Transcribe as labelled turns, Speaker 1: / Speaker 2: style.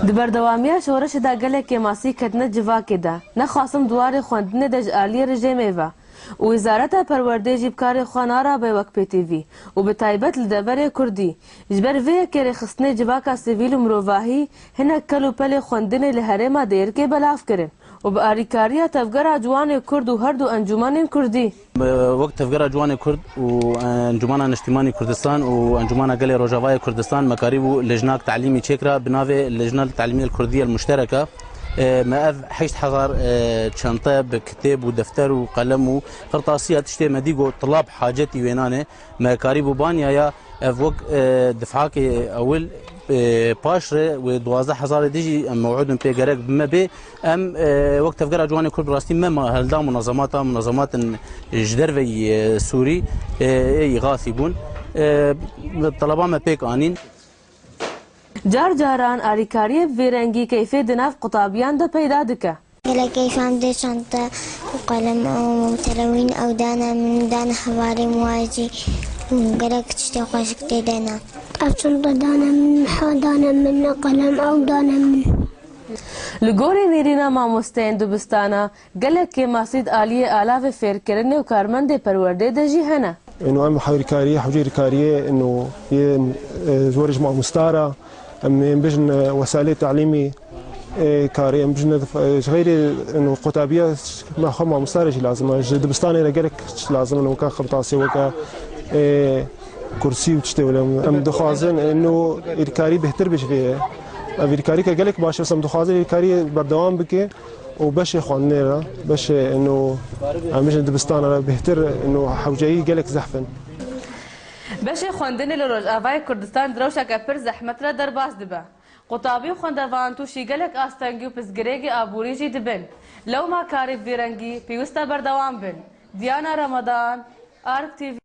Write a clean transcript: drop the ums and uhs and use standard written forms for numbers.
Speaker 1: د بردوامیه شورش دا gelekê masî ketine civakê de nexwasim duwarê xwendinê de ji aliyê rejimê ve û Wîzareta Perwerdeyê jî bi karê xwe narabe wek PTV û bi taybet li deverê Kurdî ji ber vê yekê rêxistinê civaka sivîl û mirovahî hinek kel û pelê xwendinê li herêma Dêrikê belav kirin û bi alîkariya tevgera ciwanê Kurd û her du encûmenên Kurdî.
Speaker 2: وقت تفجير جوان كرد وانجمانا اجتماعي كردستان وانجمانا قلي روجافاي كردستان مكاريبو لجنة تعليمي تشيكرا بنافي اللجنة التعليمية الكردية المشتركة ما حيشت حضر شنطة بكتاب ودفتر وقلم وقرطاسية تشتي مديقو طلاب حاجتي وينانه مكاريبو بانيا يا فوق دفعاك اول باشره و 12000 ديجي موعود بيجرك بما بي ام وقت تفجر جواني كل براستي ما هلدا منظمات جدروي سوري يغاثبون طلبا ما بيك انين
Speaker 1: جار جاران آریکاری ویرنگی کیفی دناف قطابیان ده پیدا دکه.
Speaker 3: كيف عندي شنطة وقلم أو تلوين أو دانا من دانا حوالي مواجي وقلك تشتاق وشكتي دانا الشنطة دانا من محا دانا من قلم أو دانا من
Speaker 1: لگوری نیرینا ماموستین دوبستانا قلک که ماسید آلیه آلاف فیر کرنه و کارمند پرورده ده جی هنه
Speaker 4: إنه أهم حوالي حوجي كارية إنه زورج مع مستارة من بجن وسائل تعليمي كاري بجن غير إنه قطابية ما خم مستارج لازم دبستاني رجلك لازم إنه كان خبطاسي وكا كرسي وتشتي ولا أم دخازن إنه الكاري بهتر بشفيه الكاري كجلك باش بس أم دخازن الكاري بردوام بكي وباش إخواننا باش إنه بجن دبستان بهتر إنه حوجي جلك زحفن
Speaker 1: باش خواندنی لروجاوای کردستان دروشا که پر زحمت را در باز دبه. قطابی خواندوان توشی گلک آستانگی و پسگریگی آبوری جی دبن. لو ما کاری بیرنگی پیوستا بردوام بن. دیانا رمضان، آرک TV